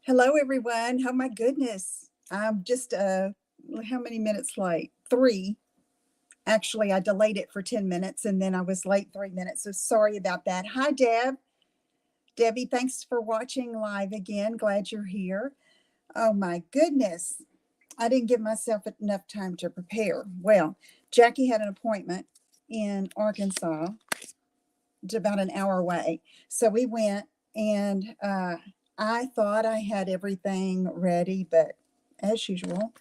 Hello, everyone. Oh, my goodness. I'm just, how many minutes late? Three. Actually, I delayed it for 10 minutes and then I was late 3 minutes. So sorry about that. Hi, Deb. Debbie, thanks for watching live again. Glad you're here. Oh, my goodness. I didn't give myself enough time to prepare. Well, Jackie had an appointment in Arkansas, about an hour away. So we went and I thought I had everything ready, but as usual,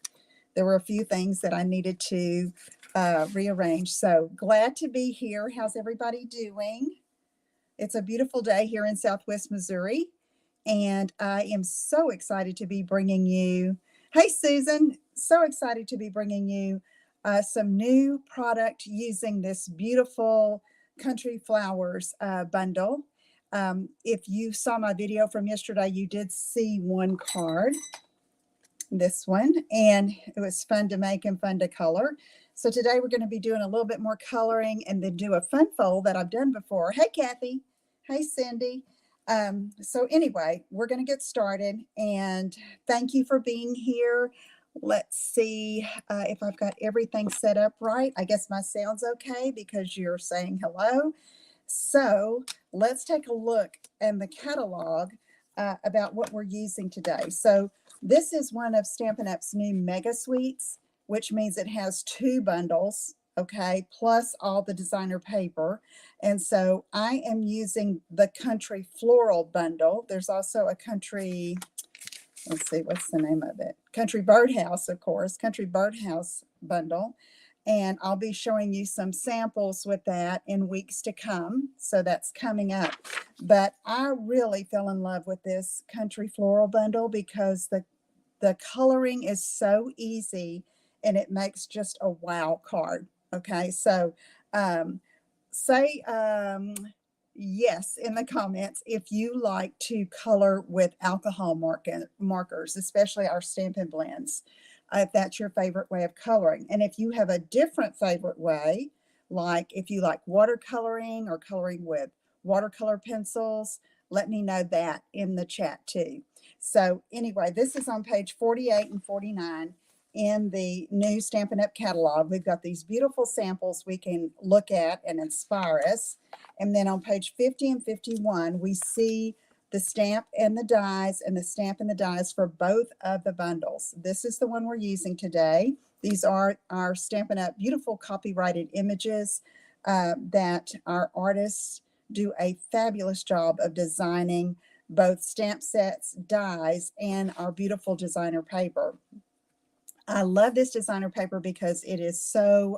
there were a few things that I needed to rearrange. So glad to be here. How's everybody doing? It's a beautiful day here in Southwest Missouri, and I am so excited to be bringing you. Hey, Susan, so excited to be bringing you some new product using this beautiful Country Flowers bundle. If you saw my video from yesterday, you did see one card, this one, and it was fun to make and fun to color. So today we're going to be doing a little bit more coloring and then do a fun fold that I've done before. Hey, Kathy. Hey, Cindy. So anyway, we're going to get started, and thank you for being here. Let's see if I've got everything set up right. I guess my sound's okay because you're saying hello. So let's take a look in the catalog about what we're using today. So this is one of Stampin' Up's new Mega Suites, which means it has two bundles, okay, plus all the designer paper. And so I am using the Country Floral bundle. There's also a Country, let's see, what's the name of it? Country Birdhouse, of course, Country Birdhouse bundle. And I'll be showing you some samples with that in weeks to come. So that's coming up. But I really fell in love with this Country Floral bundle because the coloring is so easy and it makes just a wow card. Okay, so say yes in the comments if you like to color with alcohol markers, especially our Stampin' blends, if that's your favorite way of coloring. And if you have a different favorite way, like if you like watercoloring or coloring with watercolor pencils, let me know that in the chat too. So anyway, this is on page 48 and 49 in the new Stampin' Up! Catalog. We've got these beautiful samples we can look at and inspire us. And then on page 50 and 51, we see the stamp and the dies and the stamp and the dies for both of the bundles. This is the one we're using today. These are our Stampin' Up! Beautiful copyrighted images that our artists do a fabulous job of designing both stamp sets, dies, and our beautiful designer paper. I love this designer paper because it is so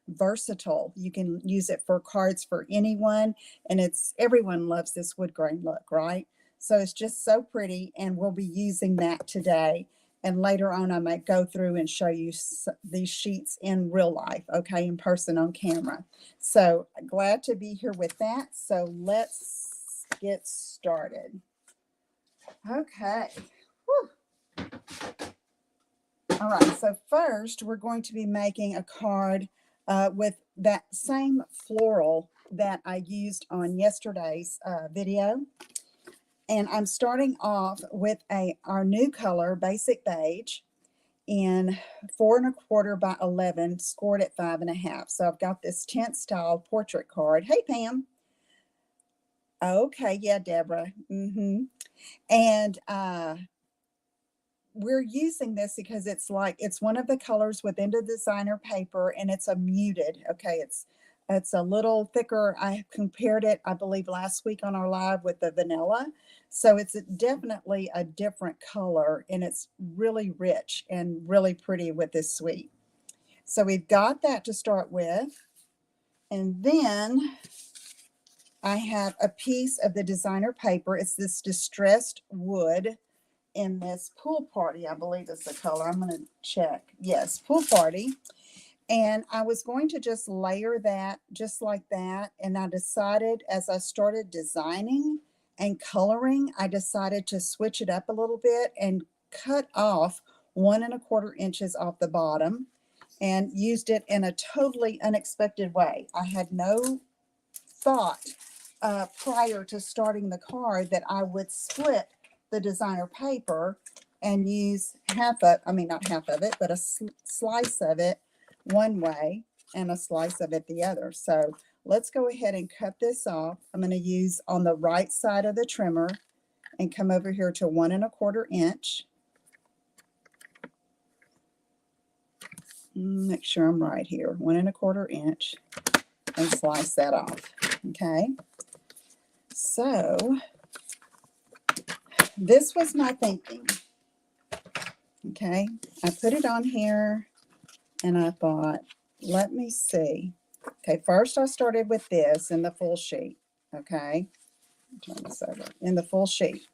versatile. You can use it for cards for anyone, and everyone loves this wood grain look, right? So it's just so pretty, and we'll be using that today. And later on, I might go through and show you these sheets in real life, okay, in person on camera. So glad to be here with that. So let's get started. Okay. Whew. All right, so first we're going to be making a card with that same floral that I used on yesterday's video. And I'm starting off with our new color, Basic Beige, in 4 1/4 by 11, scored at 5 1/2. So I've got this tent style portrait card. Hey, Pam. Okay, yeah, Deborah. And we're using this because it's one of the colors within the designer paper, and it's a muted. Okay, it's a little thicker. I compared it, I believe, last week on our live with the vanilla. So it's definitely a different color, and it's really rich and really pretty with this suite. So we've got that to start with. And then I have a piece of the designer paper. It's this distressed wood in this Pool Party, I believe is the color. I'm going to check. Yes, Pool Party. And I was going to just layer that just like that. And I decided as I started designing and coloring, I decided to switch it up a little bit and cut off 1 1/4 inches off the bottom and used it in a totally unexpected way. I had no thought prior to starting the card that I would split the designer paper and use half of, I mean, not half of it, but a slice of it one way and a slice of it the other. So let's go ahead and cut this off. I'm going to use on the right side of the trimmer and come over here to 1 1/4 inch. Make sure I'm right here. 1 1/4 inch and slice that off. Okay. So this was my thinking. Okay. I put it on here and I thought, let me see. Okay. First I started with this in the full sheet. Okay. Turn this over in the full sheet.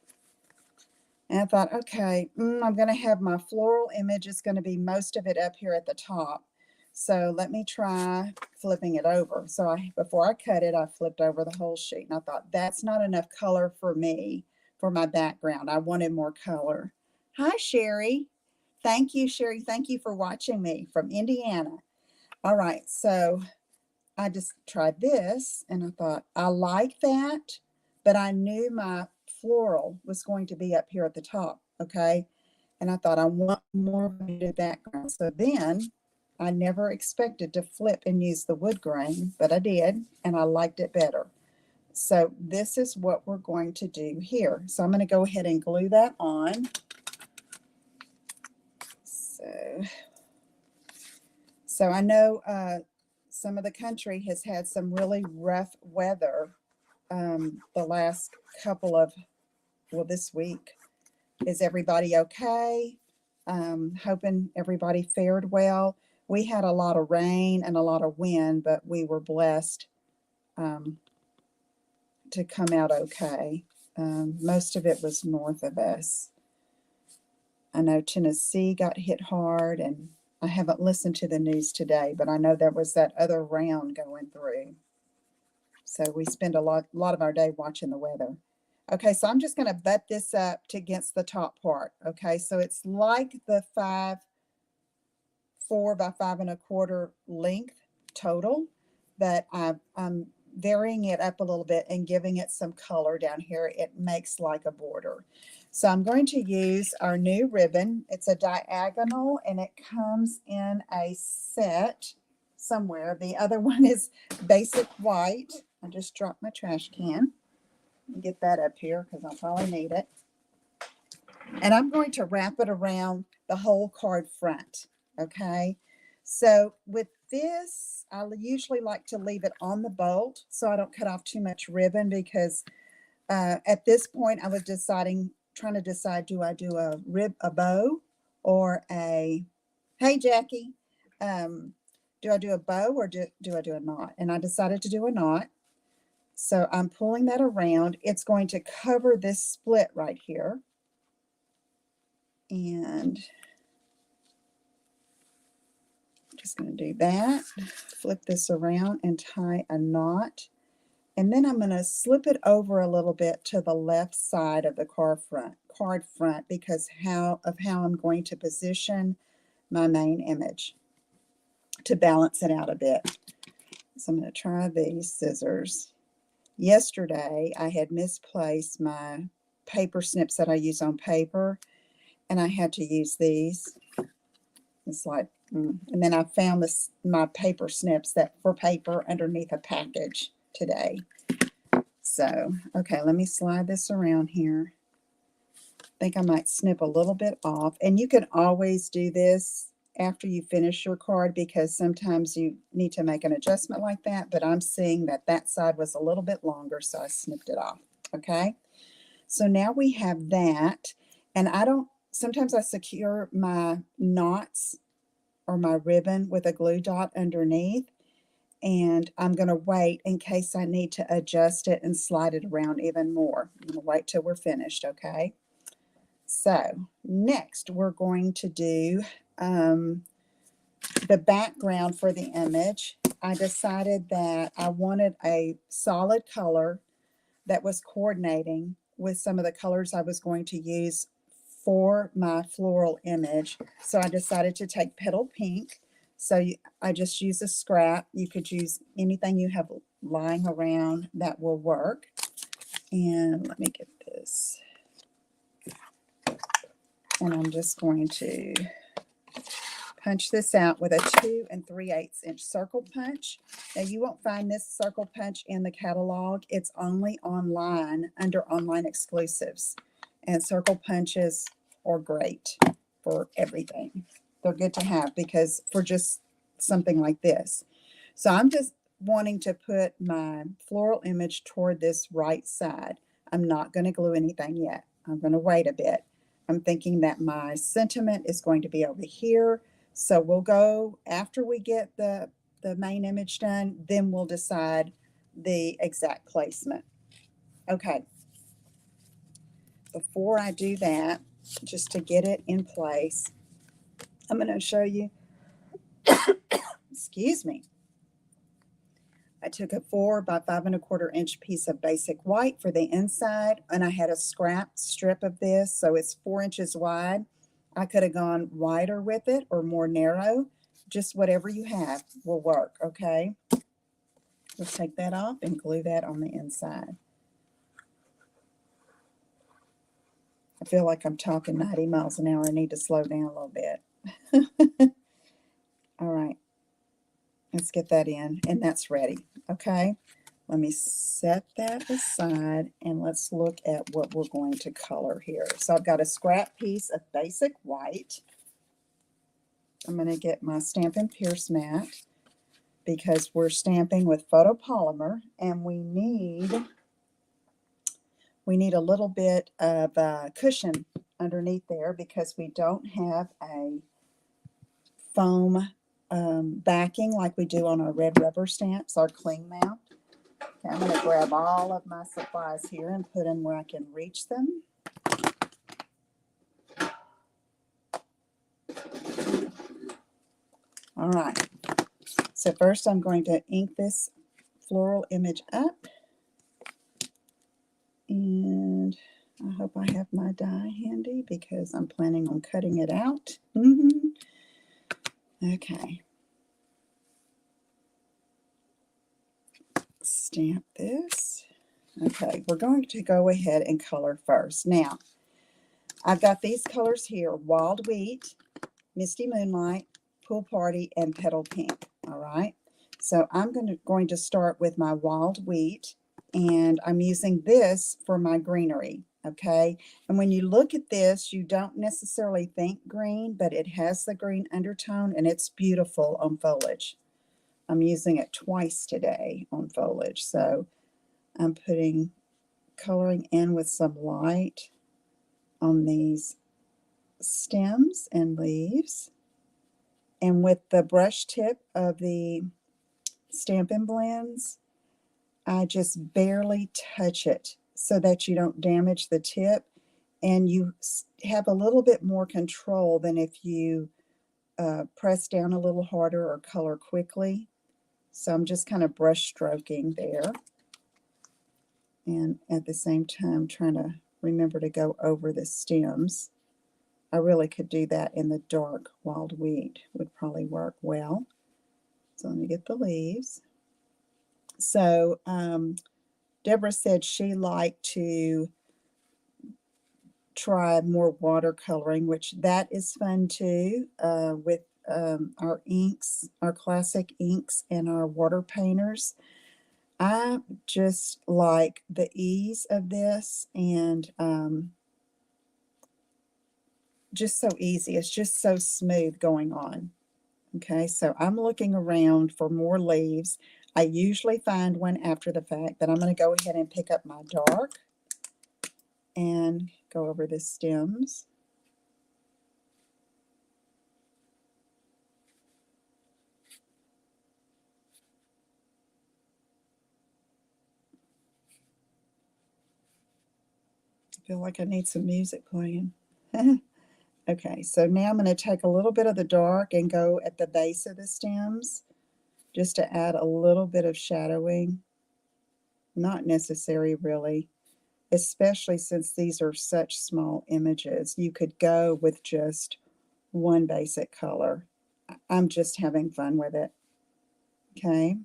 And I thought, okay, I'm going to have my floral image. It's going to be most of it up here at the top. So let me try flipping it over. So before I cut it, I flipped over the whole sheet. And I thought, that's not enough color for me, for my background. I wanted more color. Hi, Sherry. Thank you, Sherry. Thank you for watching me from Indiana. All right, so I just tried this, and I thought, I like that, but I knew my floral was going to be up here at the top, okay? And I thought, I want more muted background. So then I never expected to flip and use the wood grain, but I did, and I liked it better. So this is what we're going to do here. So I'm going to go ahead and glue that on. So I know some of the country has had some really rough weather the last couple of, well, this week. Is everybody okay? Hoping everybody fared well. We had a lot of rain and a lot of wind, but we were blessed to come out okay. Most of it was north of us. I know Tennessee got hit hard, and I haven't listened to the news today, but I know there was that other round going through. So we spend a lot of our day watching the weather. Okay, so I'm just going to butt this up to against the top part. Okay, so it's like the 4 by 5 1/4 length total, but I'm varying it up a little bit and giving it some color down here. It makes like a border. So I'm going to use our new ribbon. It's a diagonal and it comes in a set somewhere. The other one is basic white. I just dropped my trash can. Get that up here because I'll probably need it. And I'm going to wrap it around the whole card front. Okay. So with this, I usually like to leave it on the bolt so I don't cut off too much ribbon, because at this point I was trying to decide, do I do a bow or a, hey Jackie, do I do a bow or do I do a knot? And I decided to do a knot. So I'm pulling that around. It's going to cover this split right here. And I'm just going to do that. Flip this around and tie a knot. And then I'm going to slip it over a little bit to the left side of the card front because how I'm going to position my main image to balance it out a bit. So I'm going to try these scissors. Yesterday, I had misplaced my paper snips that I use on paper, and I had to use these. It's like, and then I found my paper snips that for paper underneath a package today. So, okay, let me slide this around here. I think I might snip a little bit off, and you can always do this after you finish your card because sometimes you need to make an adjustment like that, but I'm seeing that that side was a little bit longer, so I snipped it off. Okay, so now we have that, and sometimes I secure my knots or my ribbon with a glue dot underneath, and I'm going to wait in case I need to adjust it and slide it around even more. I'm going to wait till we're finished. Okay, so next we're going to do the background for the image. I decided that I wanted a solid color that was coordinating with some of the colors I was going to use for my floral image. So I decided to take petal pink. So I just use a scrap. You could use anything you have lying around that will work. And let me get this. and I'm just going to punch this out with a 2 3/8 inch circle punch. Now you won't find this circle punch in the catalog. It's only online under online exclusives. And circle punches are great for everything. They're good to have because for just something like this. So I'm just wanting to put my floral image toward this right side. I'm not going to glue anything yet. I'm going to wait a bit. I'm thinking that my sentiment is going to be over here. So we'll go after we get the main image done, then we'll decide the exact placement. Okay. Before I do that, just to get it in place, I'm going to show you, excuse me. I took a 4 by 5 1/4 inch piece of basic white for the inside, and I had a scrap strip of this, so it's 4 inches wide. I could have gone wider with it or more narrow. Just whatever you have will work, okay? Let's take that off and glue that on the inside. I feel like I'm talking 90 miles an hour. I need to slow down a little bit. All right. Let's get that in, and that's ready, okay? Let me set that aside, and let's look at what we're going to color here. So I've got a scrap piece of basic white. I'm going to get my Stampin' Pierce mat because we're stamping with photopolymer, and we need a little bit of cushion underneath there because we don't have a foam backing like we do on our red rubber stamps, our cling mount. Okay, I'm going to grab all of my supplies here and put them where I can reach them. All right. So first I'm going to ink this floral image up. And I hope I have my die handy because I'm planning on cutting it out. Okay. Stamp this. Okay, we're going to go ahead and color first. Now, I've got these colors here: Wild Wheat, Misty Moonlight, Pool Party, and Petal Pink. All right. So I'm going to start with my Wild Wheat, and I'm using this for my greenery. Okay. And when you look at this, you don't necessarily think green, but it has the green undertone, and it's beautiful on foliage. I'm using it twice today on foliage. So I'm coloring in with some light on these stems and leaves. And with the brush tip of the Stampin' Blends, I just barely touch it so that you don't damage the tip, and you have a little bit more control than if you press down a little harder or color quickly. So I'm just kind of brush stroking there, and at the same time trying to remember to go over the stems. I really could do that in the dark Wild Wheat, would probably work well. So let me get the leaves. So Deborah said she liked to try more watercoloring, which that is fun too, with our inks, our classic inks and our water painters. I just like the ease of this, and just so easy. It's just so smooth going on. Okay, so I'm looking around for more leaves. I usually find one after the fact, but I'm going to go ahead and pick up my dark and go over the stems. I feel like I need some music playing. Okay, so now I'm going to take a little bit of the dark and go at the base of the stems just to add a little bit of shadowing. Not necessary really, especially since these are such small images. You could go with just one basic color. I'm just having fun with it. Okay.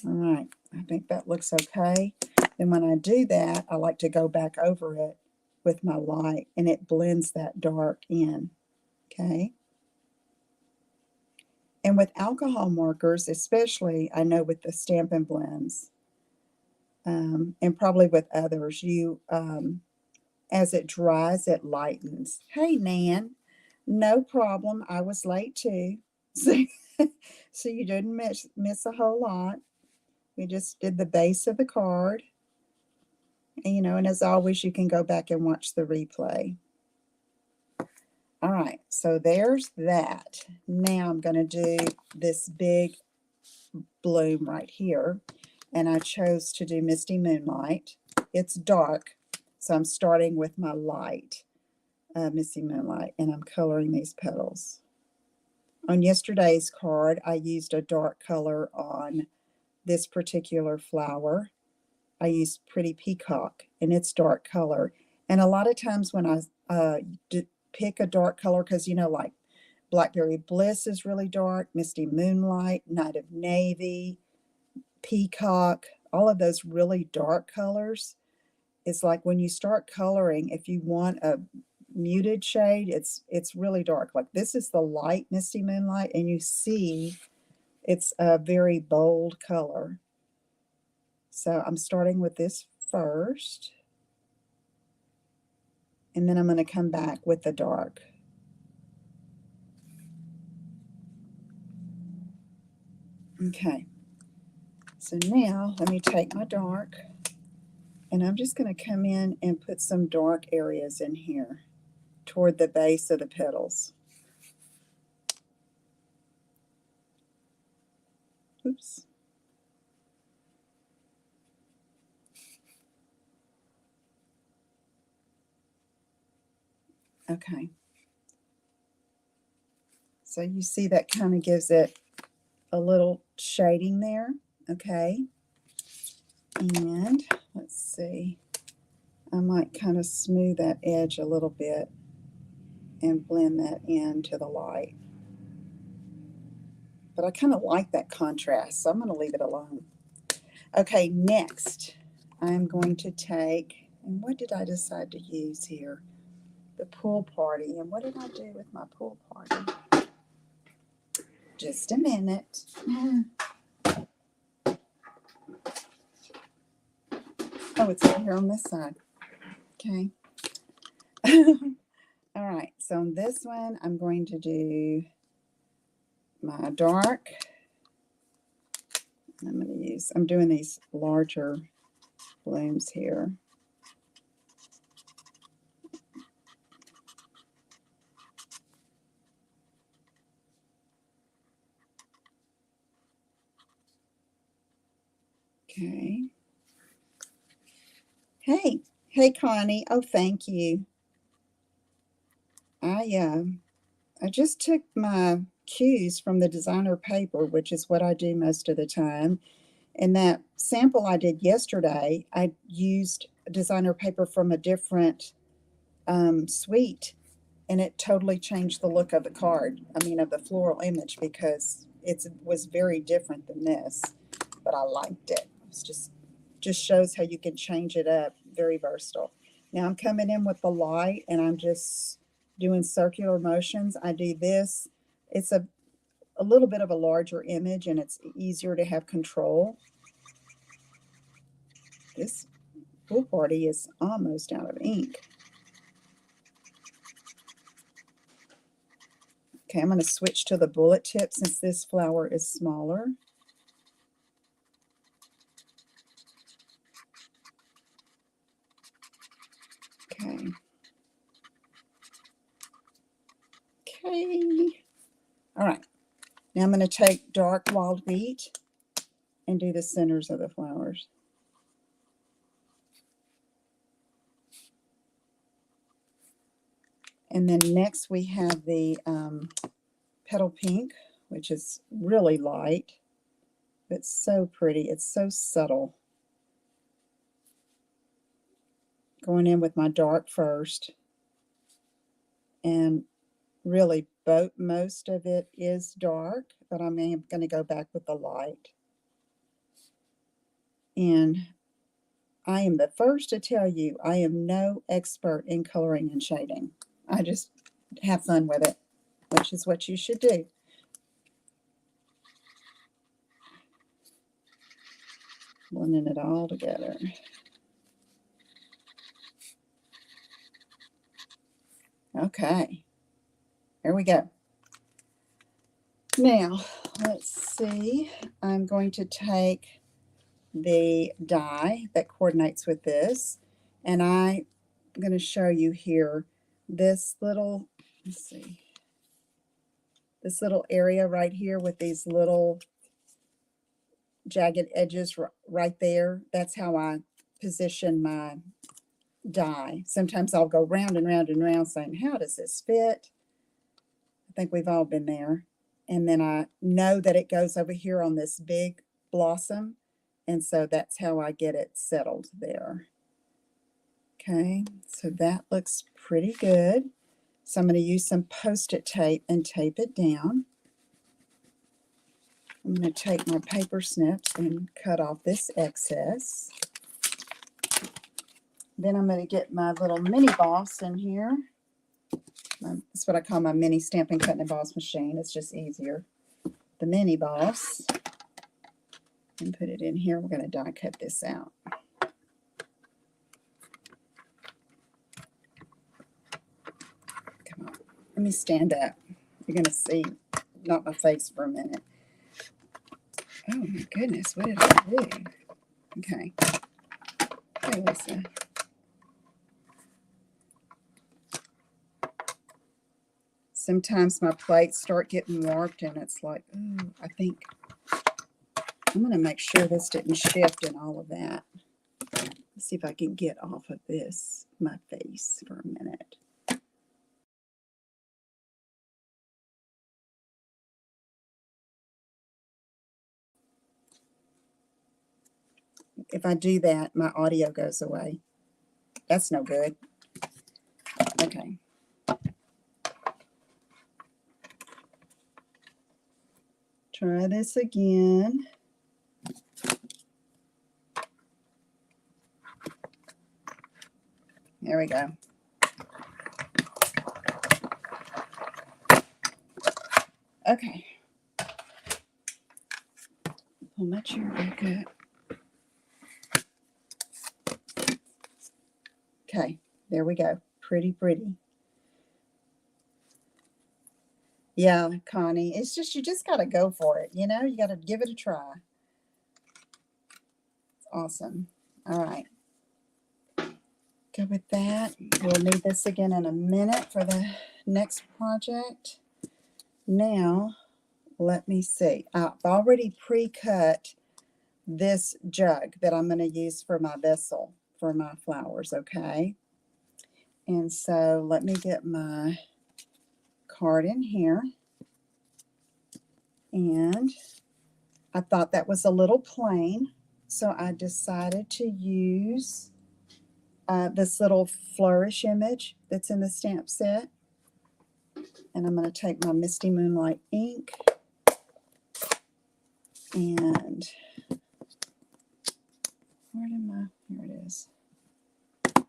All right. I think that looks okay. And when I do that, I like to go back over it with my light, and it blends that dark in, okay? And with alcohol markers, especially, I know with the Stampin' blends, and probably with others, as it dries, it lightens. Hey, Nan, no problem. I was late too. So, so you didn't miss a whole lot. We just did the base of the card. And, and as always, you can go back and watch the replay. All right, so there's that. Now I'm going to do this big bloom right here. And I chose to do Misty Moonlight. It's dark, so I'm starting with my light, Misty Moonlight, and I'm coloring these petals. On yesterday's card, I used a dark color on this particular flower. I used Pretty Peacock, and it's dark color. And a lot of times when I pick a dark color, because, like Blackberry Bliss is really dark, Misty Moonlight, Night of Navy, Peacock, all of those really dark colors. It's like when you start coloring, if you want a muted shade, it's really dark. Like this is the light Misty Moonlight, and you see it's a very bold color. So I'm starting with this first, and then I'm going to come back with the dark. Okay, so now let me take my dark, and I'm just going to come in and put some dark areas in here toward the base of the petals. Oops. Okay. So you see that kind of gives it a little shading there. Okay. And let's see. I might kind of smooth that edge a little bit and blend that into the light. But I kind of like that contrast, so I'm going to leave it alone. Okay, next I'm going to take, and what did I decide to use here? The pool party. And what did I do with my pool party? Just a minute. Oh, it's over here on this side. Okay. All right, so on this one, I'm going to do my dark. I'm doing these larger blooms here. Okay. Hey, Connie. Oh, thank you. I just took my cues from the designer paper, which is what I do most of the time. And that sample I did yesterday, I used designer paper from a different suite, and it totally changed the look of the card. I mean, of the floral image, because it was very different than this, but I liked it. It's just shows how you can change it up. Very versatile. Now I'm coming in with the light, and I'm just doing circular motions. I do this. It's a little bit of a larger image, and it's easier to have control. This pool party is almost out of ink. Okay, I'm going to switch to the bullet tip since this flower is smaller. Okay. Okay. All right. Now I'm going to take dark wild wheat and do the centers of the flowers. And then next we have the petal pink, which is really light, but so pretty. It's so subtle. Going in with my dark first, and really most of it is dark, but I'm going to go back with the light. And I am the first to tell you I am no expert in coloring and shading. I just have fun with it, which is what you should do. Blending it all together. Okay, there we go. Now, let's see. I'm going to take the die that coordinates with this, and I'm going to show you here this little, let's see, this little area right here with these little jagged edges right there. That's how I position my die. Sometimes I'll go round and round and round saying, how does this fit? I think we've all been there. And then I know that it goes over here on this big blossom. And so that's how I get it settled there. Okay, so that looks pretty good. So I'm going to use some Post-it tape and tape it down. I'm going to take my paper snips and cut off this excess. Then I'm going to get my little mini boss in here. That's what I call my mini Stampin' Cut and Emboss machine. It's just easier. The mini boss. And put it in here. We're going to die cut this out. Come on. Let me stand up. You're going to see not my face for a minute. Oh my goodness, what did I do? Okay. Hey, Lisa. Sometimes my plates start getting warped and it's like, ooh, I think I'm going to make sure this didn't shift and all of that. Let's see if I can get off of this, my face, for a minute. If I do that, my audio goes away. That's no good. Okay. Try this again. There we go. Okay. Pull my chair back up. Okay, there we go. Pretty, pretty. Yeah, Connie, it's just, you just got to go for it. You know, you got to give it a try. It's awesome. All right. Go with that. We'll need this again in a minute for the next project. Now, let me see. I've already pre-cut this jug that I'm going to use for my vessel for my flowers, okay? And so let me get my card in here. And I thought that was a little plain, so I decided to use this little flourish image that's in the stamp set. And I'm going to take my Misty Moonlight ink and where am I? Here it is. Put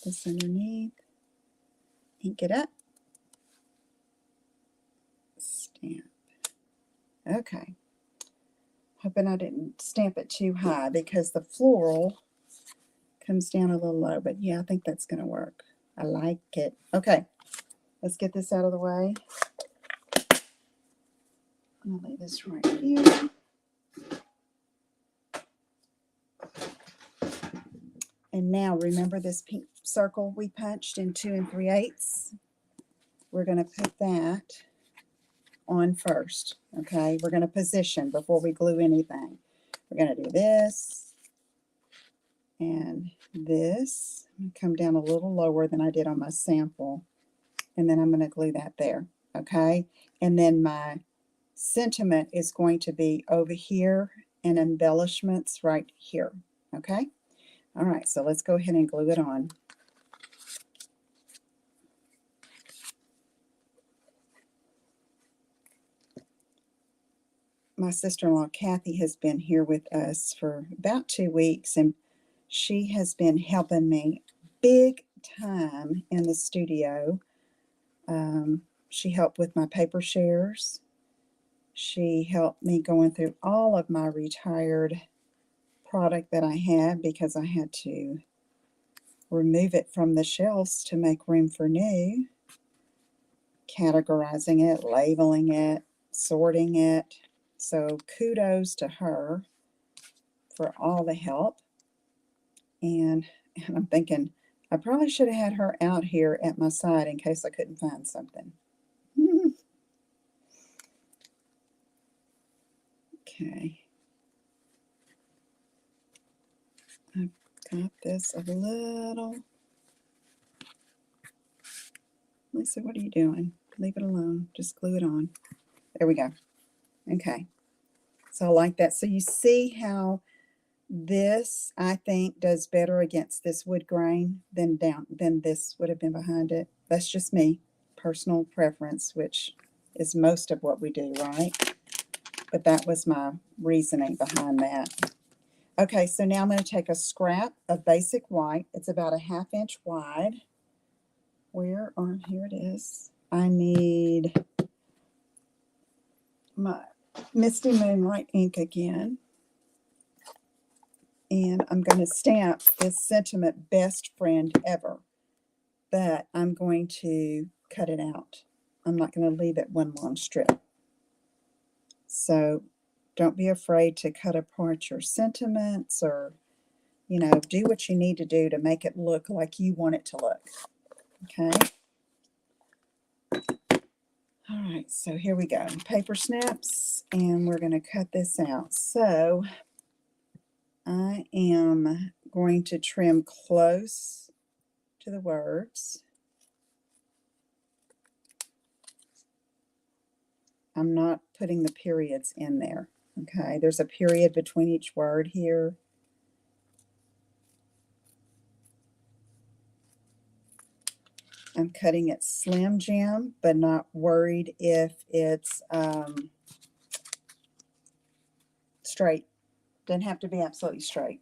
this underneath. Ink it up. Stamp. Okay. Hoping I didn't stamp it too high because the floral comes down a little low. But yeah, I think that's going to work. I like it. Okay. Let's get this out of the way. I'll lay this right here. And now remember this pink circle we punched in 2 3/8? We're going to put that on first. Okay, we're going to position before we glue anything. We're going to do this and this. I'm going to come down a little lower than I did on my sample. And then I'm going to glue that there. Okay, and then my sentiment is going to be over here and embellishments right here. Okay. All right, so let's go ahead and glue it on. My sister-in-law, Kathy, has been here with us for about 2 weeks, and She has been helping me big time in the studio. She helped with my paper shares. She helped me going through all of my retired product that I had because I had to remove it from the shelves to make room for new, categorizing it, labeling it, sorting it. So kudos to her for all the help. And I'm thinking I probably should have had her out here at my side in case I couldn't find something. Okay. I've got this a little. Lisa, what are you doing? Leave it alone. Just glue it on. There we go. Okay. So I like that. So you see how this, I think, does better against this wood grain than this would have been behind it. That's just me, personal preference, which is most of what we do, right? But that was my reasoning behind that. Okay, so now I'm going to take a scrap of basic white. It's about a 1/2 inch wide. Here it is. I need my Misty Moonlight ink again. And I'm going to stamp this sentiment best friend ever. But I'm going to cut it out. I'm not going to leave it one long strip. So don't be afraid to cut apart your sentiments, or, you know, do what you need to do to make it look like you want it to look. Okay. All right, so here we go. Paper snips, and we're going to cut this out. So I am going to trim close to the words. I'm not putting the periods in there. Okay, there's a period between each word here. I'm cutting it Slim Jim, but not worried if it's straight. Doesn't have to be absolutely straight.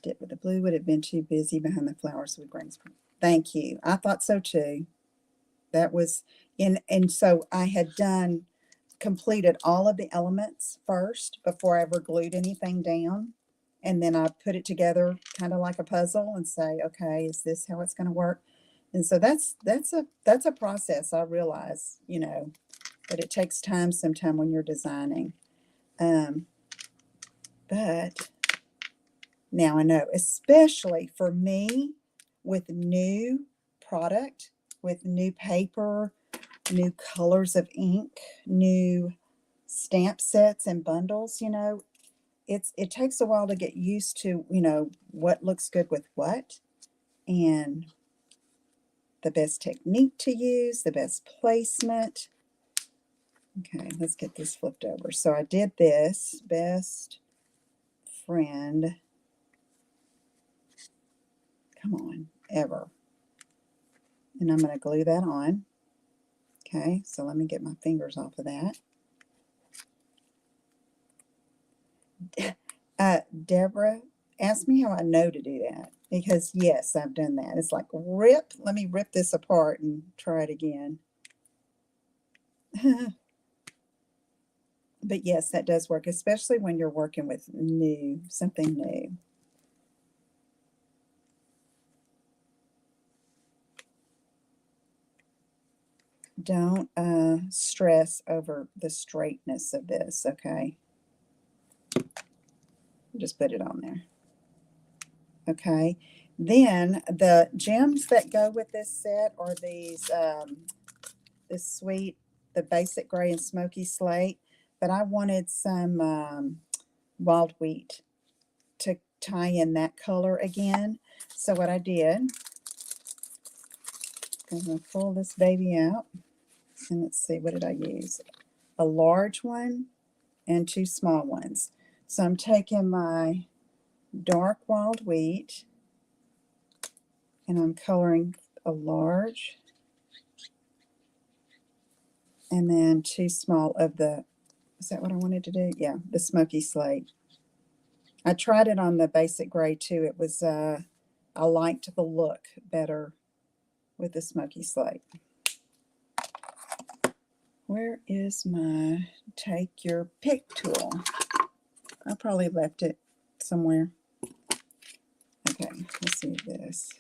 The blue would have been too busy behind the flowers with greens. Thank you. I thought so too. That was in, and so I had completed all of the elements first before I ever glued anything down. And then I put it together kind of like a puzzle and say, okay, is this how it's going to work? And so that's a process. I realize, you know, that it takes time sometime when you're designing. But now I know, especially for me with new product, with new paper, new colors of ink, new stamp sets and bundles, you know, it takes a while to get used to, you know, what looks good with what, and the best technique to use, the best placement. Okay, let's get this flipped over. So I did this, best friend, come on, ever. And I'm going to glue that on. Okay, so let me get my fingers off of that. Deborah asked me how I know to do that, because yes, I've done that. It's like, let me rip this apart and try it again. But yes, that does work, especially when you're working with something new. Don't stress over the straightness of this, okay? Just put it on there. Okay. Then the gems that go with this set are these, the basic gray and smoky slate, but I wanted some wild wheat to tie in that color again. So what I did, I'm going to pull this baby out, and let's see, what did I use? A large one and 2 small ones. So I'm taking my dark wild wheat, and I'm coloring a large and then 2 small of the, is that what I wanted to do? Yeah, the smoky slate. I tried it on the basic gray too. It was, I liked the look better with the smoky slate. Where is my take your pick tool? I probably left it somewhere. Okay, let's see this.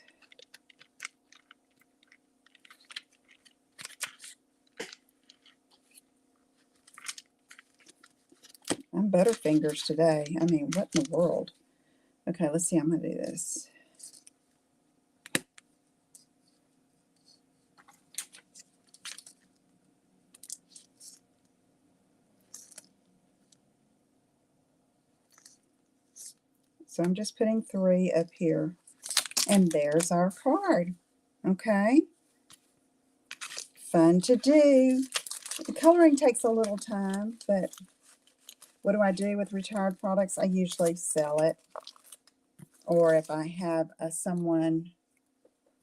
I'm butterfingers today. I mean, what in the world? Okay, let's see. I'm going to do this. So I'm just putting 3 up here. And there's our card. Okay. Fun to do. The coloring takes a little time, but what do I do with retired products? I usually sell it. Or if I have someone,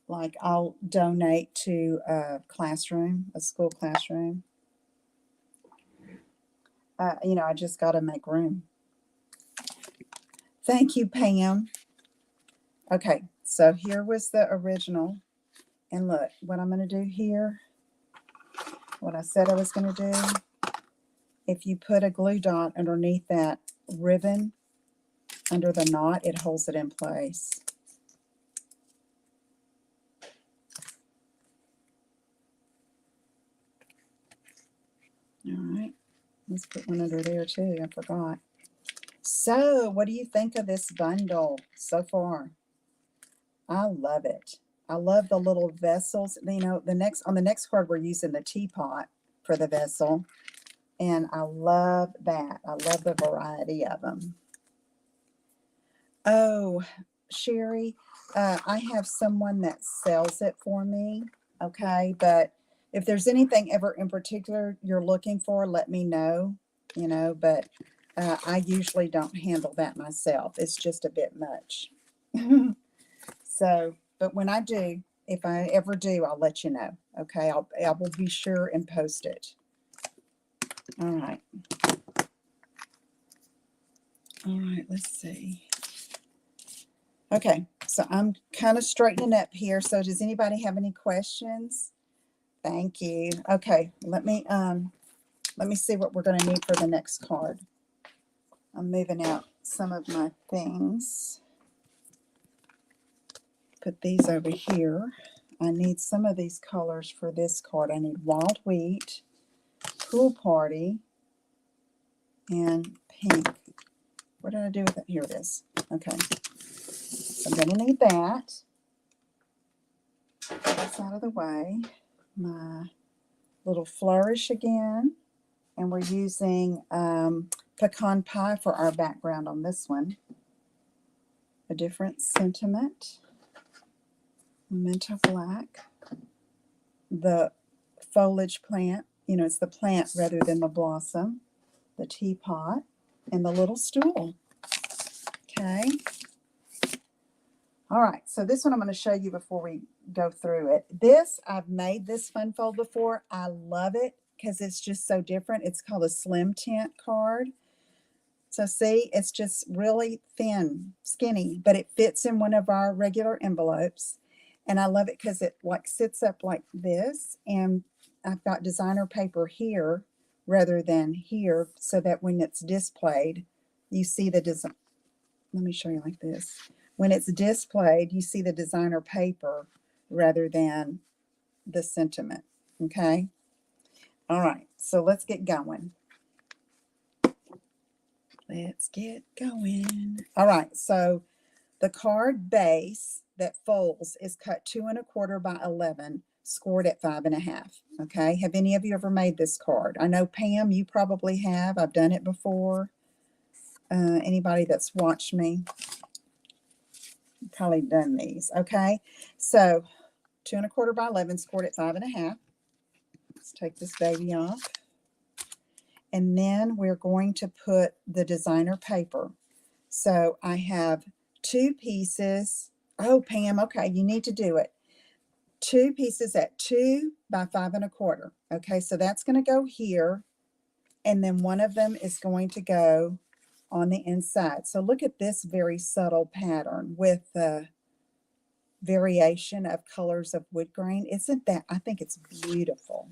like I'll donate to a classroom, a school classroom. You know, I just got to make room. Thank you, Pam. Okay, so here was the original. And look, what I'm going to do here, what I said I was going to do, if you put a glue dot underneath that ribbon, under the knot, it holds it in place. All right, let's put one under there too. I forgot. So, what do you think of this bundle so far? I love it. I love the little vessels. You know, on the next card, we're using the teapot for the vessel. And I love that. I love the variety of them. Oh, Sherry, I have someone that sells it for me. Okay, but if there's anything ever in particular you're looking for, let me know. You know, but I usually don't handle that myself. It's just a bit much. So, but when I do, if I ever do, I'll let you know. Okay, I will be sure and post it. All right. All right, let's see. Okay, so I'm kind of straightening up here. So does anybody have any questions? Thank you. Okay, let me see what we're going to need for the next card. I'm moving out some of my things. Put these over here. I need some of these colors for this card. I need Wild Wheat, Pool Party, and pink. What did I do with it? Here it is. Okay. So I'm going to need that. Get this out of the way. My little flourish again. And we're using pecan pie for our background on this one. A different sentiment. Memento black. The foliage plant. You know, it's the plant rather than the blossom. The teapot. And the little stool. Okay. All right. So this one I'm going to show you before we go through it. This, I've made this fun fold before. I love it because it's just so different. It's called a Slim Tint card. So see, it's just really thin, skinny, but it fits in one of our regular envelopes. And I love it because it like sits up like this. And I've got designer paper here rather than here so that when it's displayed, you see the design. Let me show you like this. When it's displayed, you see the designer paper rather than the sentiment. Okay. All right. So let's get going. Let's get going. All right. So the card base that folds is cut 2 1/4 by 11, scored at 5 1/2. Okay. Have any of you ever made this card? I know Pam, you probably have. I've done it before. Anybody that's watched me probably done these. Okay. So 2 1/4 by 11, scored at 5 1/2. Let's take this baby off. And then we're going to put the designer paper. So I have 2 pieces. Oh, Pam, okay, you need to do it. 2 pieces at 2 by 5 1/4. Okay, so that's going to go here. And then one of them is going to go on the inside. So look at this very subtle pattern with the variation of colors of wood grain. Isn't that, I think it's beautiful.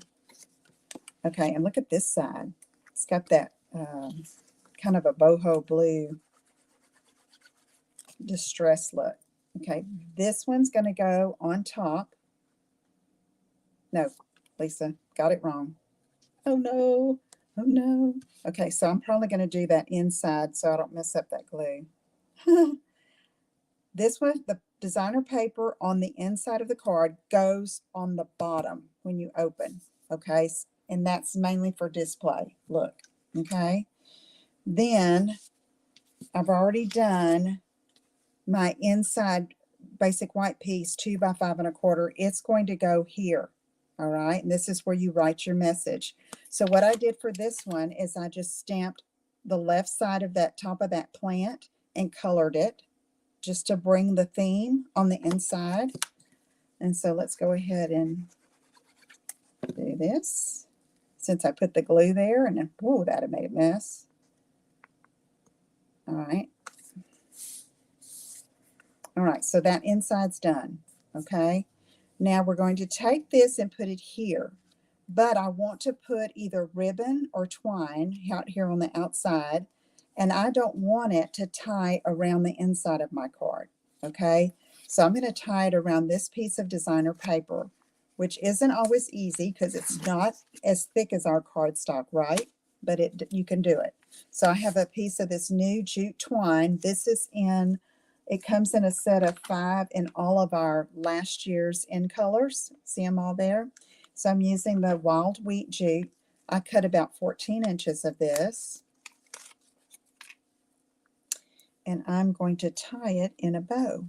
Okay, and look at this side. It's got that kind of a boho blue distress look. Okay, this one's going to go on top. No, Lisa, got it wrong. Oh no, oh no. Okay, so I'm probably going to do that inside so I don't mess up that glue. This one, the designer paper on the inside of the card goes on the bottom when you open, okay? And that's mainly for display, look, okay? Then I've already done my inside basic white piece, 2 by 5 1/4. It's going to go here, all right? And this is where you write your message. So what I did for this one is I just stamped the left side of that top of that plant and colored it just to bring the theme on the inside. And so let's go ahead and do this. Since I put the glue there, and whoa, that made a mess. All right. All right, so that inside's done, okay? Now we're going to take this and put it here, but I want to put either ribbon or twine out here on the outside, and I don't want it to tie around the inside of my card, okay? So I'm going to tie it around this piece of designer paper, which isn't always easy because it's not as thick as our cardstock, right? But you can do it. So I have a piece of this new jute twine. This is in, it comes in a set of 5 in all of our last year's in colors. See them all there? So I'm using the wild wheat jute. I cut about 14 inches of this. And I'm going to tie it in a bow.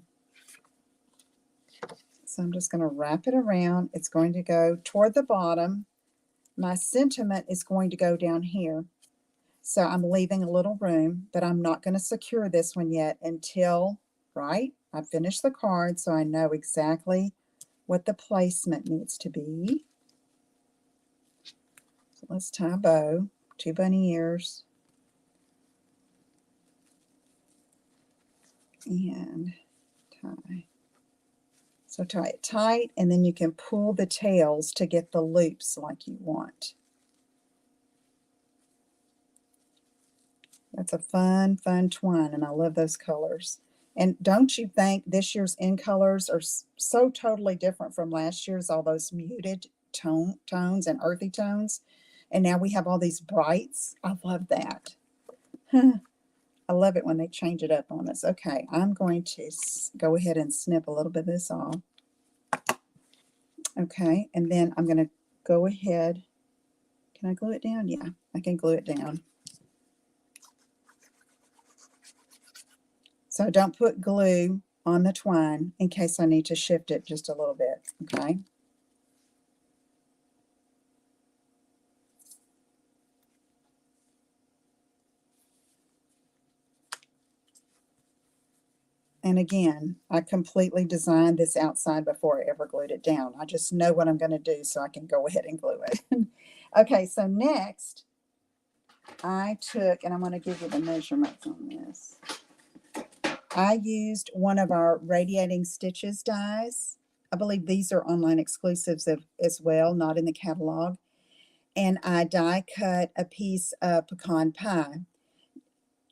So I'm just going to wrap it around. It's going to go toward the bottom. My sentiment is going to go down here. So I'm leaving a little room, but I'm not going to secure this one yet until, right, I finish the card so I know exactly what the placement needs to be. So let's tie a bow, 2 bunny ears. And tie. So tie it tight, and then you can pull the tails to get the loops like you want. That's a fun, fun twine, and I love those colors. And don't you think this year's in colors are so totally different from last year's, all those muted tones and earthy tones? And now we have all these brights. I love that. I love it when they change it up on us. Okay, I'm going to go ahead and snip a little bit of this off. Okay, and then I'm going to go ahead. Can I glue it down? Yeah, I can glue it down. So don't put glue on the twine in case I need to shift it just a little bit, okay? And again, I completely designed this outside before I ever glued it down. I just know what I'm going to do so I can go ahead and glue it. Okay, so next I took, and I'm going to give you the measurements on this. I used one of our Radiating Stitches dies. I believe these are online exclusives as well, not in the catalog. And I die cut a piece of pecan pie.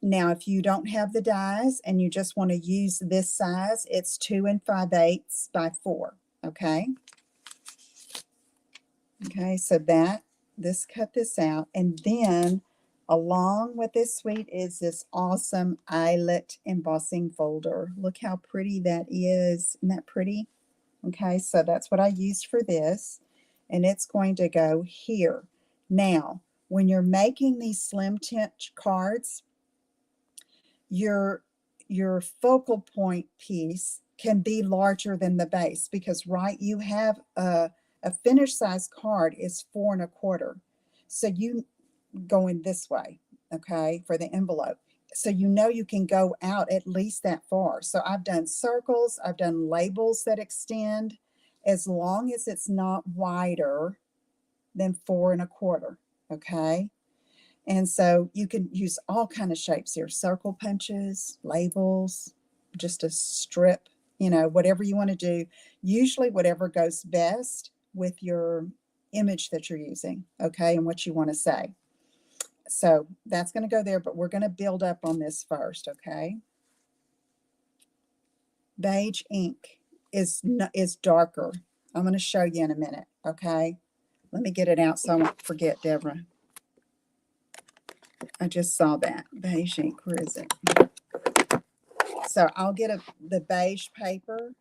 Now, if you don't have the dies and you just want to use this size, it's 2 5/8 by 4, okay? Okay, so cut this out. And then along with this suite is this awesome eyelet embossing folder. Look how pretty that is. Isn't that pretty? Okay, so that's what I used for this. And it's going to go here. Now, when you're making these slim tint cards, your focal point piece can be larger than the base because, right, you have a finished size card is 4 1/4. So you going this way, okay, for the envelope. So you know you can go out at least that far. So I've done circles, I've done labels that extend as long as it's not wider than 4 1/4, okay? And so you can use all kind of shapes here, circle punches, labels, just a strip, whatever you want to do. Usually whatever goes best with your image that you're using, okay, and what you want to say. So that's going to go there, but we're going to build up on this first, okay? Beige ink is darker. I'm going to show you in a minute, okay? Let me get it out so I won't forget, Deborah. I just saw that. Beige ink, where is it? So I'll get the beige paper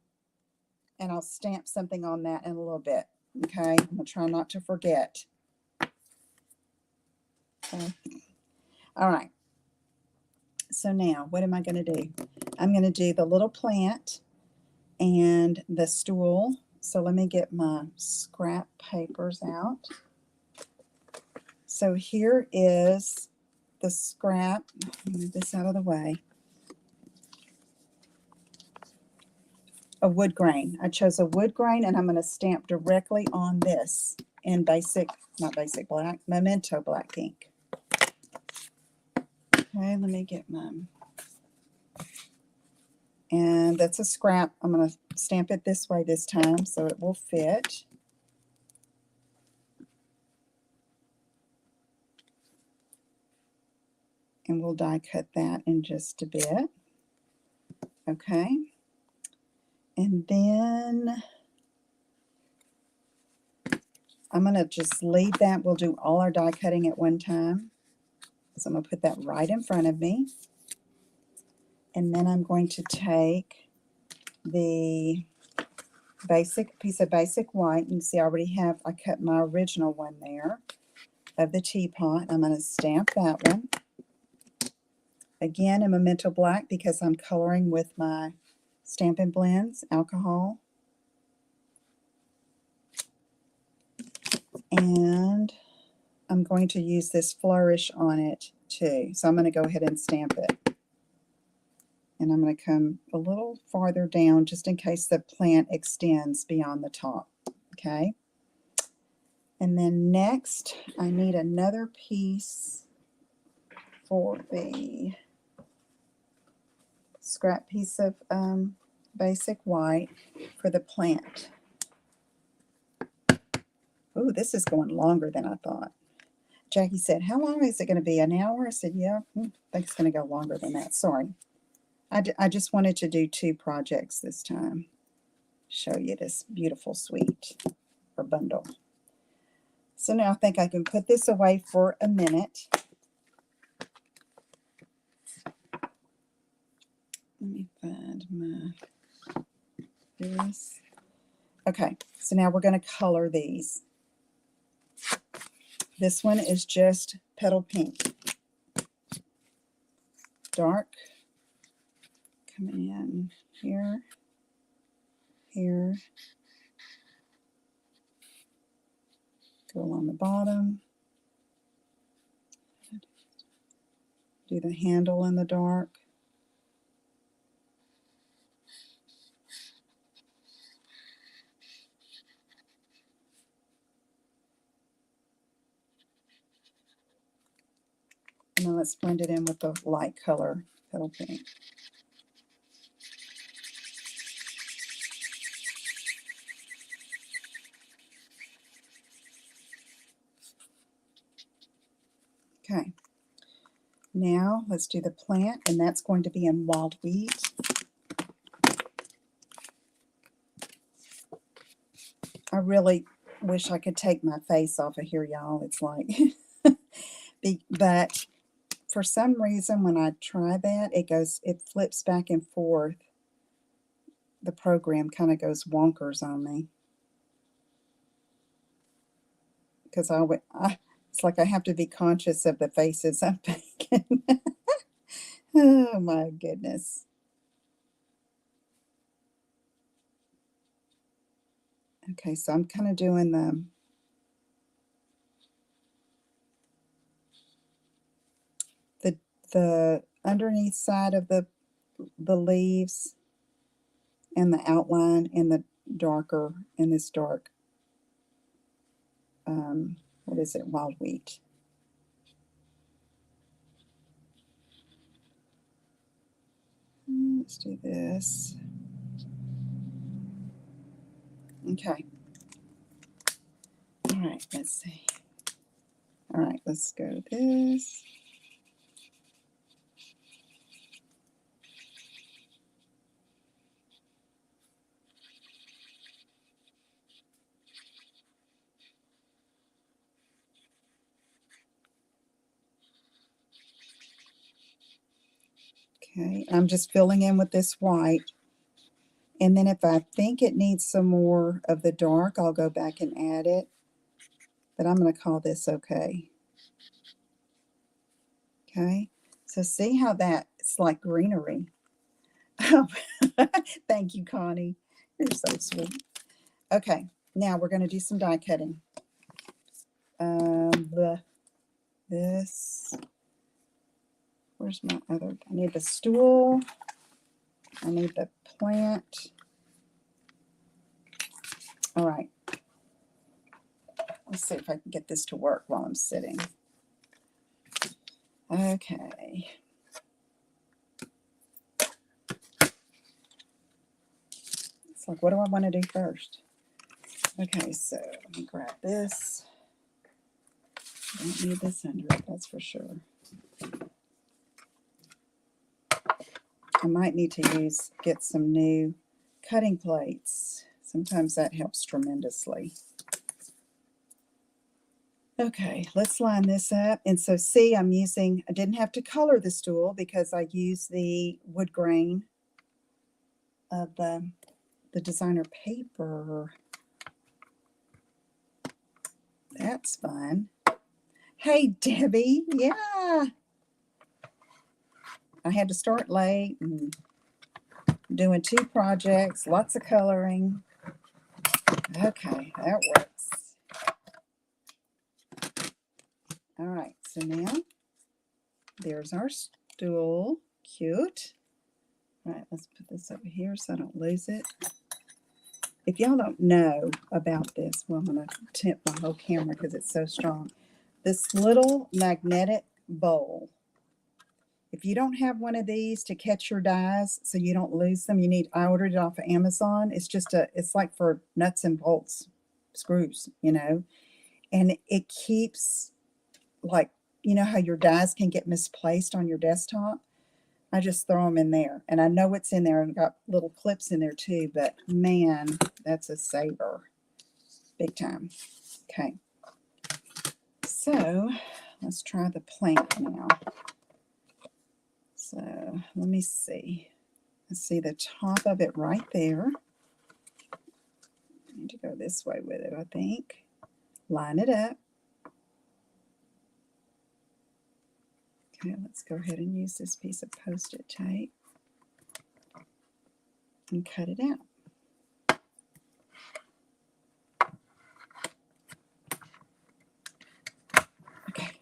and I'll stamp something on that in a little bit, okay? I'm going to try not to forget. Okay. All right. So now, what am I going to do? I'm going to do the little plant and the stool. So let me get my scrap papers out. So here is the scrap. Move this out of the way. A wood grain. I chose a wood grain, and I'm going to stamp directly on this in not basic black, Memento black ink. Okay, let me get mine. And that's a scrap. I'm going to stamp it this way this time so it will fit. And we'll die cut that in just a bit. Okay. And then I'm going to just leave that. We'll do all our die cutting at one time. So I'm going to put that right in front of me. And then I'm going to take the piece of basic white. You can see I already I cut my original one there of the teapot. I'm going to stamp that one. Again, in Memento black because I'm coloring with my Stampin' Blends alcohol. And I'm going to use this flourish on it too. So I'm going to go ahead and stamp it. And I'm going to come a little farther down just in case the plant extends beyond the top. Okay. And then next, I need another piece for the scrap piece of basic white for the plant. Oh, this is going longer than I thought. Jackie said, how long is it going to be? An hour? I said, yeah, I think it's going to go longer than that. Sorry. I just wanted to do 2 projects this time. Show you this beautiful suite or bundle. So now I think I can put this away for a minute. Let me find this. Okay, so now we're going to color these. This one is just petal pink. Dark. Coming in here, here. Go along the bottom. Do the handle in the dark. And then let's blend it in with the light color, petal pink. Okay. Now let's do the plant, and that's going to be in wild wheat. I really wish I could take my face off of here, y'all. It's like, but for some reason, when I try that, it flips back and forth. The program kind of goes wonkers on me. Because it's like I have to be conscious of the faces I'm making. Oh my goodness. Okay, so I'm kind of doing the underneath side of the leaves and the outline in the darker, in this dark, what is it, wild wheat. let's do this. Okay. All right, let's see. All right, let's go this. Okay, I'm just filling in with this white. And then if I think it needs some more of the dark, I'll go back and add it. But I'm going to call this okay. Okay, so see how that's like greenery. Thank you, Connie. You're so sweet. Okay, now we're going to do some die cutting. This, where's my other, I need the stool. I need the plant. All right. Let's see if I can get this to work while I'm sitting. Okay. It's like, what do I want to do first? Okay, so let me grab this. Don't need this under it, that's for sure. I might need to get some new cutting plates. Sometimes that helps tremendously. Okay, let's line this up. And so see, I didn't have to color the stool because I used the wood grain of the designer paper. That's fun. Hey, Debbie. Yeah. I had to start late and doing 2 projects, lots of coloring. Okay, that works. All right, so now there's our stool. Cute. All right, let's put this over here so I don't lose it. If y'all don't know about this, well, I'm going to tip my whole camera because it's so strong. This little magnetic bowl. If you don't have one of these to catch your dies so you don't lose them, I ordered it off of Amazon. It's like for nuts and bolts, screws, and it keeps, like, you know how your dies can get misplaced on your desktop? I just throw them in there, and I know what's in there, and got little clips in there too, but man, that's a saver. Big time. Okay. So let's try the plant now. So let me see. I see the top of it right there. I need to go this way with it, I think. Line it up. Okay, let's go ahead and use this piece of Post-it tape and cut it out. Okay.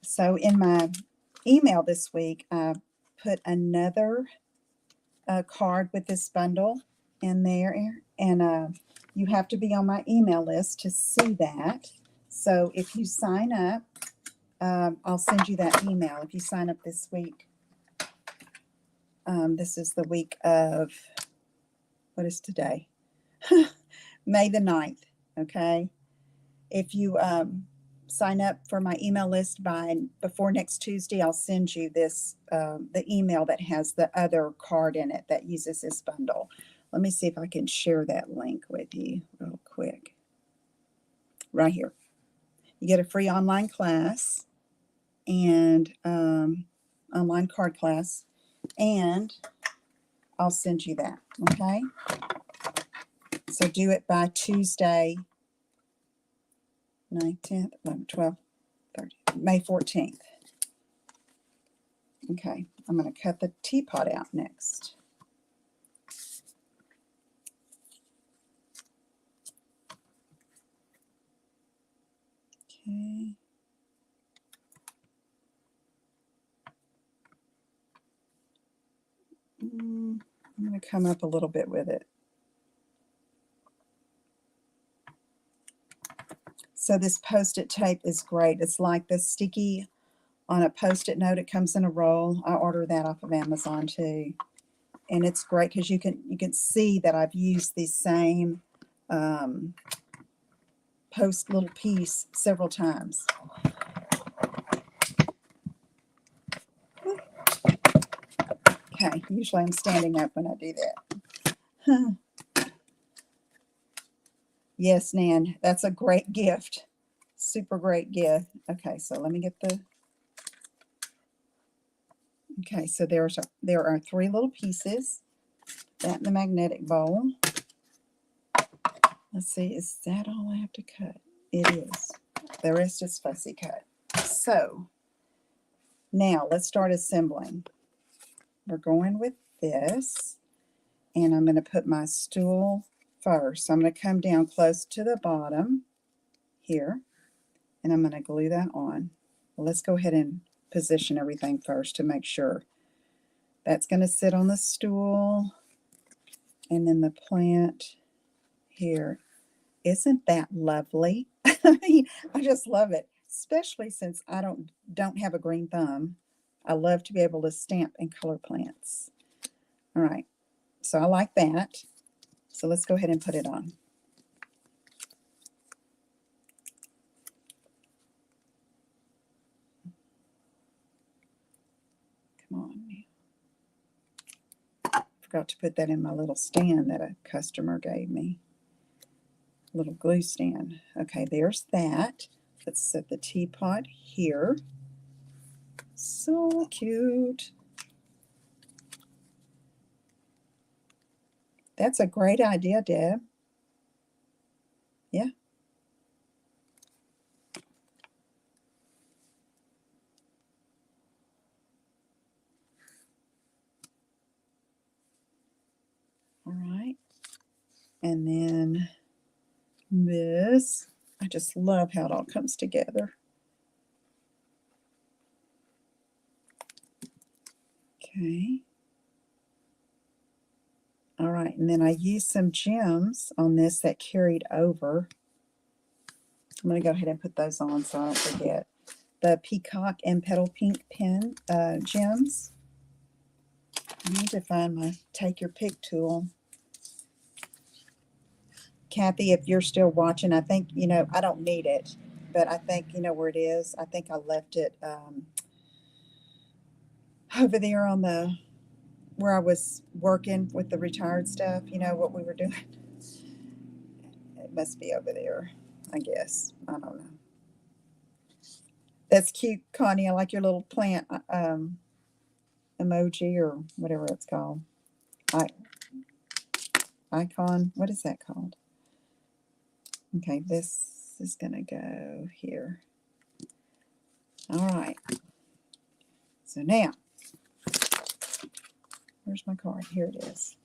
So in my email this week, I put another card with this bundle in there, and you have to be on my email list to see that. So if you sign up, I'll send you that email if you sign up this week. This is the week of, what is today? May the 9th, okay? If you sign up for my email list before next Tuesday, I'll send you this, the email that has the other card in it that uses this bundle. Let me see if I can share that link with you real quick. Right here. You get a free online class and online card class, and I'll send you that, okay? So do it by Tuesday, 9th, 10th, 11th, 12th, 13th, May 14th. Okay, I'm going to cut the teapot out next. Okay. I'm going to come up a little bit with it. So this Post-it tape is great. It's like the sticky on a Post-it note. It comes in a roll. I order that off of Amazon too. And it's great because you can see that I've used the same little piece several times. Okay, usually I'm standing up when I do that. Yes, Nan, that's a great gift. Super great gift. Okay, so let me get the... Okay, so there are 3 little pieces. That in the magnetic bowl. Let's see, is that all I have to cut? It is. The rest is fussy cut. So now let's start assembling. We're going with this, and I'm going to put my stool first. So I'm going to come down close to the bottom here, and I'm going to glue that on. Well, let's go ahead and position everything first to make sure. That's going to sit on the stool, and then the plant here. Isn't that lovely? I mean, I just love it, especially since I don't have a green thumb. I love to be able to stamp and color plants. All right, so I like that. So let's go ahead and put it on. Come on. Forgot to put that in my little stand that a customer gave me. Little glue stand. Okay, there's that. Let's set the teapot here. So cute. That's a great idea, Deb. Yeah. All right. And then this, I just love how it all comes together. Okay. All right, and then I used some gems on this that carried over. I'm going to go ahead and put those on so I don't forget. The peacock and petal pink pen gems. I need to find my take your pick tool. Kathy, if you're still watching, I think, I don't need it, but I think you know where it is. I think I left it over there on where I was working with the retired stuff, what we were doing. It must be over there, I guess. I don't know. That's cute, Connie. I like your little plant emoji or whatever it's called. Icon. What is that called? Okay, this is going to go here. All right. So now, where's my card? Here it is.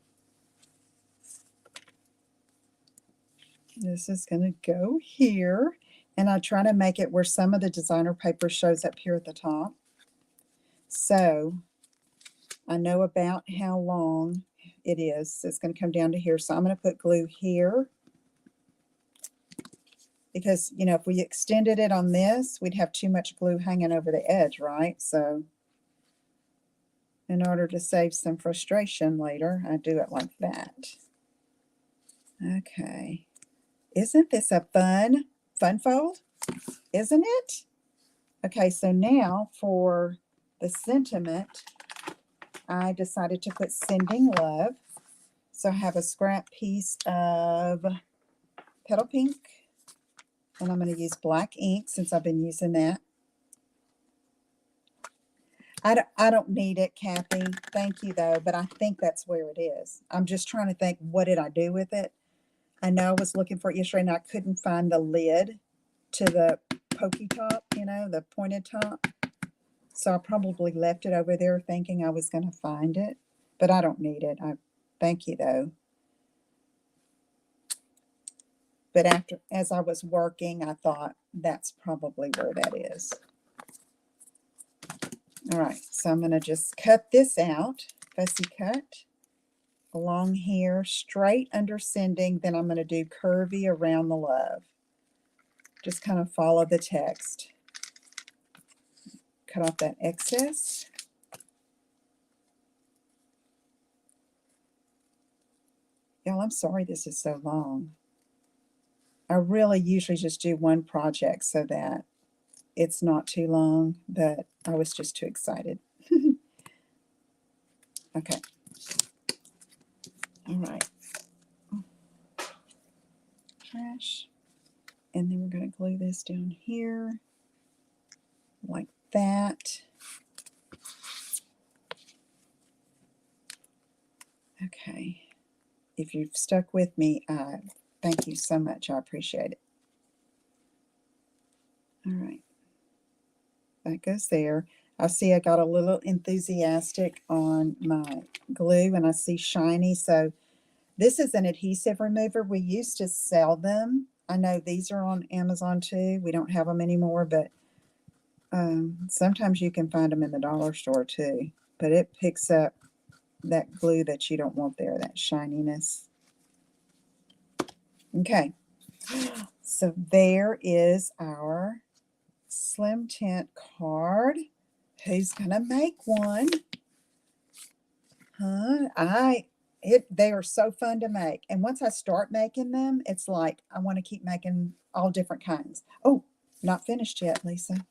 This is going to go here. And I try to make it where some of the designer paper shows up here at the top. So I know about how long it is. It's going to come down to here. So I'm going to put glue here. Because, if we extended it on this, we'd have too much glue hanging over the edge, right? So in order to save some frustration later, I do it like that. Okay. Isn't this a fun fold? Isn't it? Okay, so now for the sentiment, I decided to put sending love. So I have a scrap piece of petal pink, and I'm going to use black ink since I've been using that. I don't need it, Kathy. Thank you, though, but I think that's where it is. I'm just trying to think, what did I do with it? I know I was looking for it yesterday, and I couldn't find the lid to the pokey top, the pointed top. So I probably left it over there thinking I was going to find it, but I don't need it. Thank you, though. But as I was working, I thought that's probably where that is. All right, so I'm going to just cut this out, fussy cut, along here, straight under sending. Then I'm going to do curvy around the love. Just kind of follow the text. Cut off that excess. Y'all, I'm sorry this is so long. I really usually just do one project so that it's not too long, but I was just too excited. Okay. All right. Trash. And then we're going to glue this down here like that. Okay. If you've stuck with me, thank you so much. I appreciate it. All right. That goes there. I see I got a little enthusiastic on my glue and I see shiny. So this is an adhesive remover. We used to sell them. I know these are on Amazon too. We don't have them anymore, but sometimes you can find them in the dollar store too. But it picks up that glue that you don't want there, that shininess. Okay. So there is our Slim Tint card. Who's gonna make one? They are so fun to make. And once I start making them, it's like I want to keep making all different kinds. Oh, not finished yet, Lisa.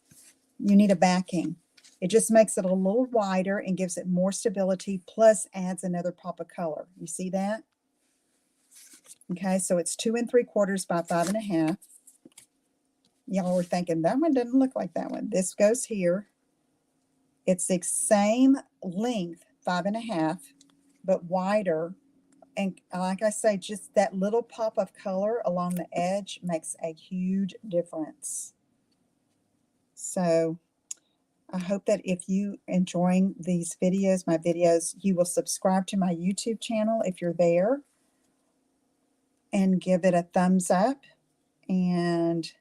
You need a backing. It just makes it a little wider and gives it more stability, plus adds another pop of color. You see that? Okay, so it's 2 3/4 by 5 1/2. Y'all were thinking that one doesn't look like that one. This goes here. It's the same length, 5 1/2, but wider. And like I say, just that little pop of color along the edge makes a huge difference. So I hope that if you enjoying these videos, my videos, you will subscribe to my YouTube channel if you're there and give it a thumbs up and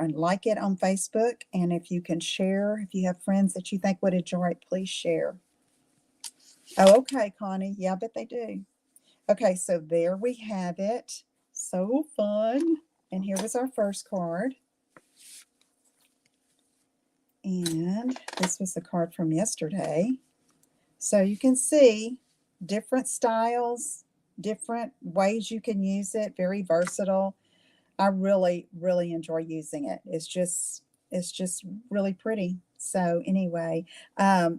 like it on Facebook. And if you can share, if you have friends that you think would enjoy it, please share. Oh, okay, Connie. Yeah, I bet they do. Okay, so there we have it. So fun. And here was our first card. And this was the card from yesterday. So you can see different styles, different ways you can use it, very versatile. I really, really enjoy using it. It's just really pretty. So anyway, oh,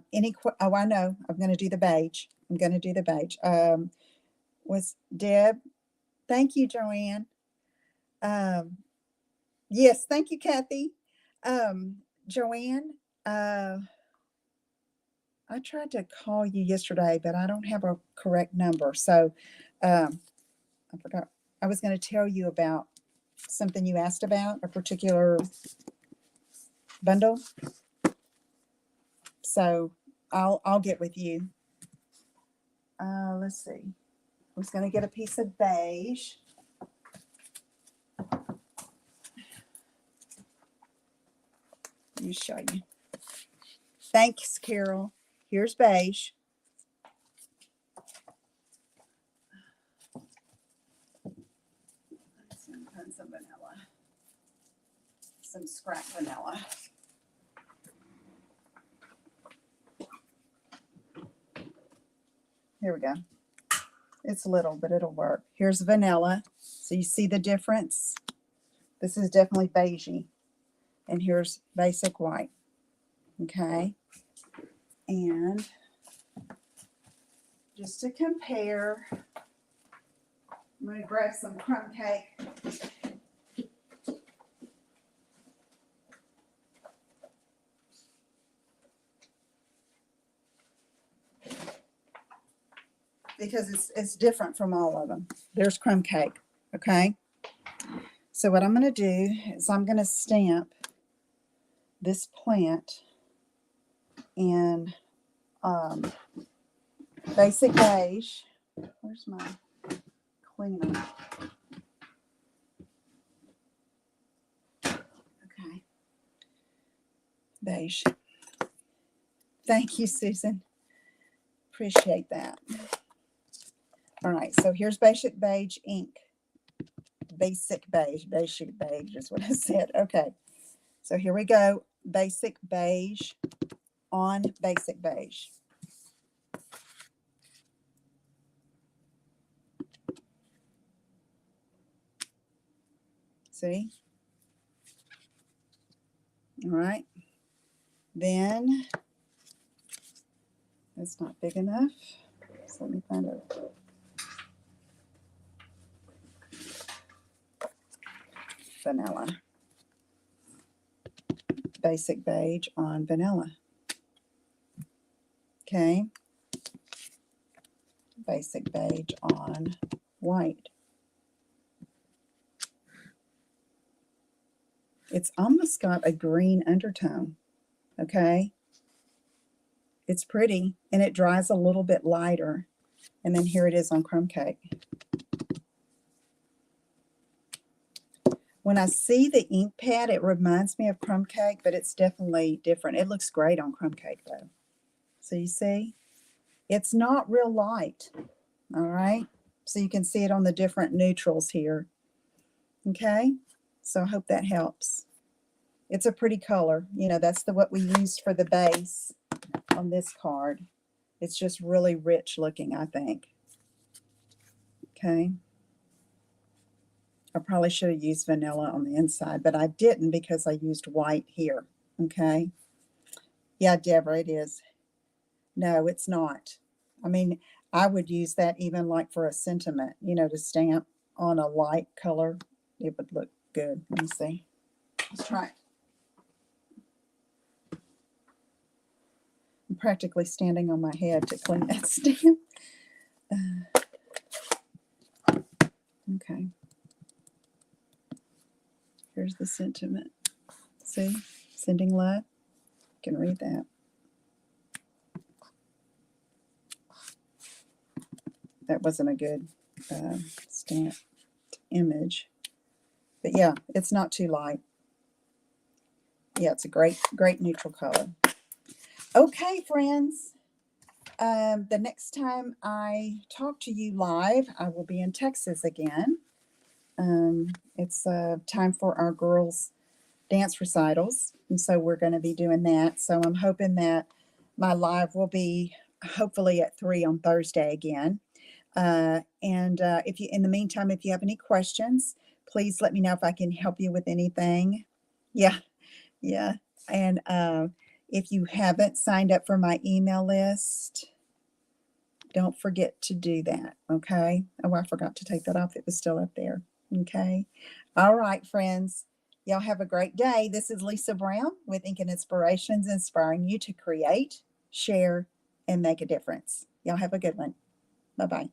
I know, I'm going to do the beige. I'm going to do the beige. Was Deb? Thank you, Joanne. Yes, thank you, Kathy. Joanne, I tried to call you yesterday, but I don't have a correct number. So I forgot. I was going to tell you about something you asked about, a particular bundle. So I'll get with you. Let's see. I was going to get a piece of beige. Let me show you. Thanks, Carol. Here's beige. Some vanilla. Some scrap vanilla. Here we go. It's little, but it'll work. Here's vanilla. So you see the difference? This is definitely beigey. And here's basic white. Okay. And just to compare, I'm going to grab some crumb cake. Because it's different from all of them. There's crumb cake. Okay. So what I'm going to do is I'm going to stamp this plant in basic beige. Where's my cleaner? Okay. Beige. Thank you, Susan. Appreciate that. All right, so here's basic beige ink. basic beige. Basic beige is what I said. Okay. So here we go. Basic beige on basic beige. See? All right. Then that's not big enough. So let me find a vanilla. Basic beige on vanilla. Okay. Basic beige on white. It's almost got a green undertone. Okay. It's pretty, and it dries a little bit lighter. And then here it is on crumb cake. When I see the ink pad, it reminds me of crumb cake, but it's definitely different. It looks great on crumb cake, though. So you see, it's not real light. All right. So you can see it on the different neutrals here. Okay. So I hope that helps. It's a pretty color. You know, that's what we used for the base on this card. It's just really rich looking, I think. Okay. I probably should have used vanilla on the inside, but I didn't because I used white here. Okay. Yeah, Deborah, it is. No, it's not. I mean, I would use that even like for a sentiment, you know, to stamp on a light color. It would look good. Let me see. Let's try it. I'm practically standing on my head to clean that stamp. Okay. Here's the sentiment. See? Sending love. You can read that. That wasn't a good stamped image. But yeah, it's not too light. Yeah, it's a great neutral color. Okay, friends. The next time I talk to you live, I will be in Texas again. It's time for our girls' dance recitals, and so we're going to be doing that. So I'm hoping that my live will be hopefully at 3 on Thursday again. If you, in the meantime, if you have any questions, please let me know if I can help you with anything. Yeah. And if you haven't signed up for my email list, don't forget to do that. Okay. Oh, I forgot to take that off. It was still up there. Okay. All right, friends. Y'all have a great day. This is Lisa Brown with Ink and Inspirations, inspiring you to create, share, and make a difference. Y'all have a good one. Bye-bye.